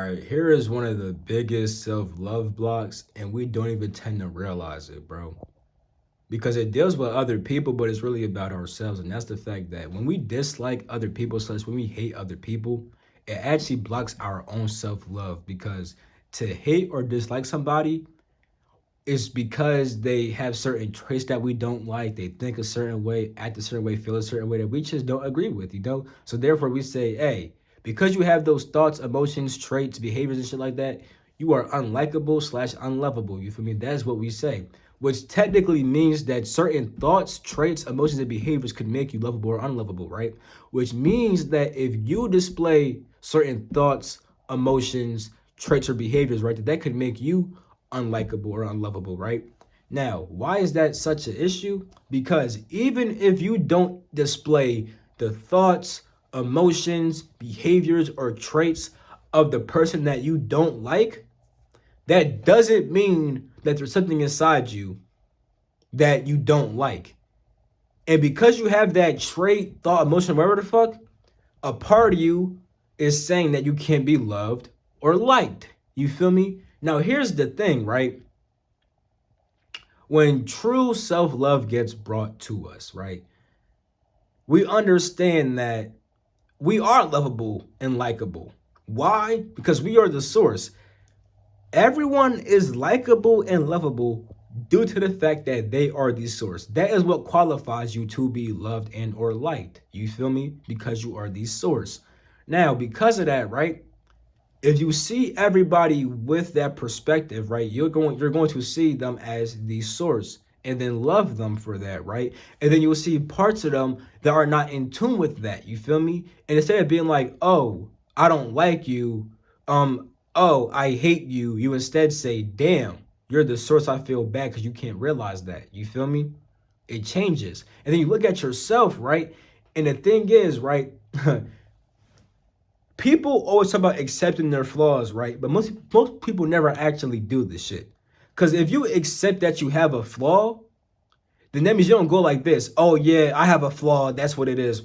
right, here is one of the biggest self-love blocks, and we don't even tend to realize it, bro. Because it deals with other people, but it's really about ourselves. And that's the fact that when we dislike other people, such when we hate other people, it actually blocks our own self-love. Because to hate or dislike somebody is because they have certain traits that we don't like. They think a certain way, act a certain way, feel a certain way that we just don't agree with, you know? So therefore we say, hey, because you have those thoughts, emotions, traits, behaviors, and shit like that, you are unlikable slash unlovable. You feel me? That's what we say. Which technically means that certain thoughts, traits, emotions, and behaviors could make you lovable or unlovable, right? Which means that if you display certain thoughts, emotions, traits, or behaviors, right, that could make you unlikable or unlovable, right? Now, why is that such an issue? Because even if you don't display the thoughts, emotions, behaviors, or traits of the person that you don't like, that doesn't mean that there's something inside you that you don't like. And because you have that trait, thought, emotion, whatever the fuck, a part of you is saying that you can't be loved or liked. You feel me? Now, here's the thing, right? When true self love gets brought to us, right? We understand that we are lovable and likable. Why? Because we are the source. Everyone is likable and lovable due to the fact that they are the source. That is what qualifies you to be loved and or liked. You feel me? Because you are the source. Now, because of that, right? If you see everybody with that perspective, right, you're going to see them as the source and then love them for that, right? And then you'll see parts of them that are not in tune with that. You feel me? And instead of being like, "Oh, I don't like you," "Oh, I hate you," you instead say, "Damn, you're the source. I feel bad because you can't realize that." You feel me? It changes. And then you look at yourself, right? And the thing is, right? People always talk about accepting their flaws, right? But most people never actually do this shit. Because if you accept that you have a flaw, then that means you don't go like this. Oh yeah, I have a flaw. That's what it is.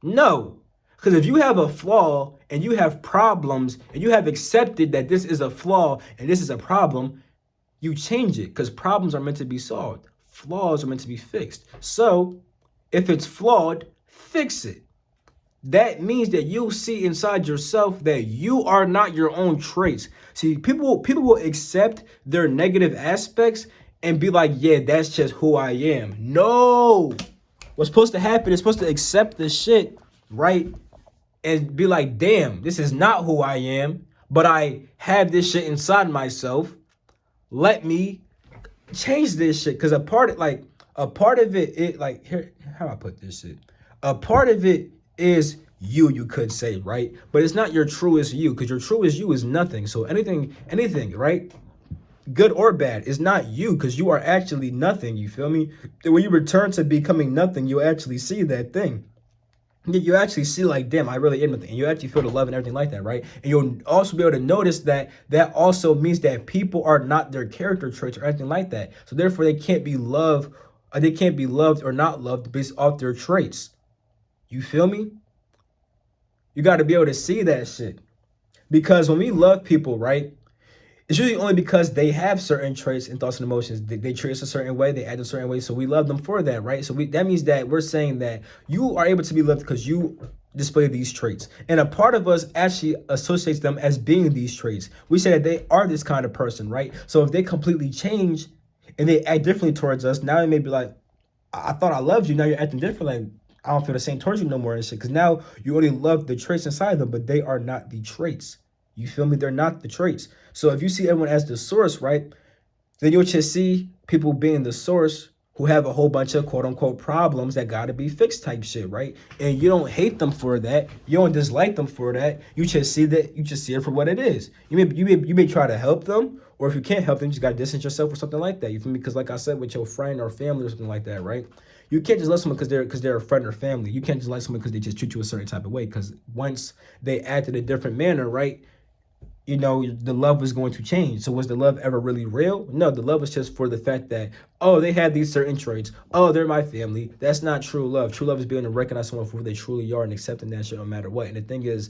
No. Because if you have a flaw and you have problems and you have accepted that this is a flaw and this is a problem, you change it because problems are meant to be solved. Flaws are meant to be fixed. So if it's flawed, fix it. That means that you see inside yourself that you are not your own traits. See, people will accept their negative aspects and be like, yeah, that's just who I am. No. What's supposed to happen is supposed to accept the shit, right? And be like, damn, this is not who I am, but I have this shit inside myself. Let me change this shit. Cause a part of it like here, how do I put this shit? A part of it is you could say, right? But it's not your truest you, because your truest you is nothing. So anything, right? Good or bad, is not you, because you are actually nothing. You feel me? And when you return to becoming nothing, you actually see that thing. You actually see like, damn, I really am nothing. And you actually feel the love and everything like that, right? And you'll also be able to notice that that also means that people are not their character traits or anything like that. So therefore, they can't be loved or not loved based off their traits. You feel me? You got to be able to see that shit. Because when we love people, right, it's usually only because they have certain traits and thoughts and emotions. They treat us a certain way, they act a certain way, so we love them for that, right? So that means that we're saying that you are able to be loved because you display these traits. And a part of us actually associates them as being these traits. We say that they are this kind of person, right? So if they completely change and they act differently towards us, now they may be like, I thought I loved you, now you're acting different. Like, I don't feel the same towards you no more and shit. Because now you only love the traits inside them, but they are not the traits. You feel me? They're not the traits. So if you see everyone as the source, right, then you'll just see people being the source who have a whole bunch of quote unquote problems that gotta be fixed type shit, right? And you don't hate them for that. You don't dislike them for that. You just see it for what it is. You may try to help them, or if you can't help them, you just gotta distance yourself or something like that. You feel me? Because like I said, with your friend or family or something like that, right? You can't just love someone because they're a friend or family. You can't just like someone because they just treat you a certain type of way. Because once they act in a different manner, right? You know, the love was going to change. So was the love ever really real? No, the love was just for the fact that, oh, they have these certain traits. Oh, they're my family. That's not true love. True love is being able to recognize someone for who they truly are and accepting that shit no matter what. And the thing is,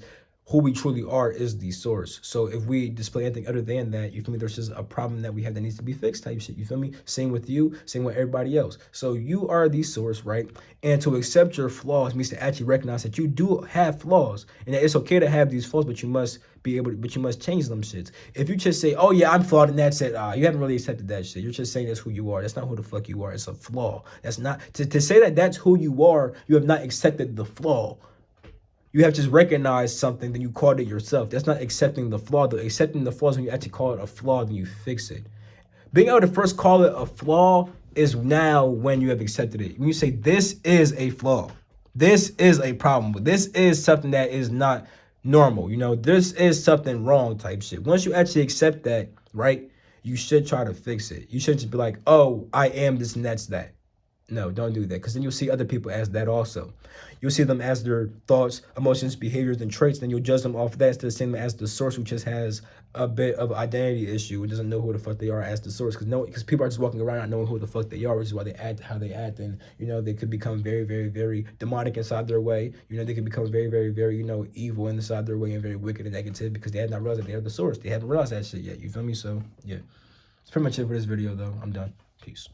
who we truly are is the source. So if we display anything other than that, you feel me, there's just a problem that we have that needs to be fixed type shit. You feel me? Same with you, same with everybody else. So you are the source, right? And to accept your flaws means to actually recognize that you do have flaws and that it's okay to have these flaws, but you must change them shits. If you just say, oh yeah, I'm flawed and that's it, you haven't really accepted that shit. You're just saying that's who you are. That's not who the fuck you are. It's a flaw. That's not, to say that that's who you are, you have not accepted the flaw. You have just recognized something, then you called it yourself. That's not accepting the flaw. Accepting the flaw is when you actually call it a flaw, then you fix it. Being able to first call it a flaw is now when you have accepted it. When you say, this is a flaw. This is a problem. This is something that is not normal. You know, this is something wrong type shit. Once you actually accept that, right, you should try to fix it. You shouldn't just be like, oh, I am this and that's that. No, don't do that, because then you'll see other people as that also. You'll see them as their thoughts, emotions, behaviors, and traits. Then you'll judge them off that instead of seeing them as the source, who just has a bit of identity issue and doesn't know who the fuck they are as the source. Because people are just walking around not knowing who the fuck they are, which is why they act how they act. And, you know, they could become very, very, very demonic inside their way. You know, they can become very, very, very, you know, evil inside their way and very wicked and negative because they have not realized that they are the source. They haven't realized that shit yet. You feel me? So, yeah. That's pretty much it for this video, though. I'm done. Peace.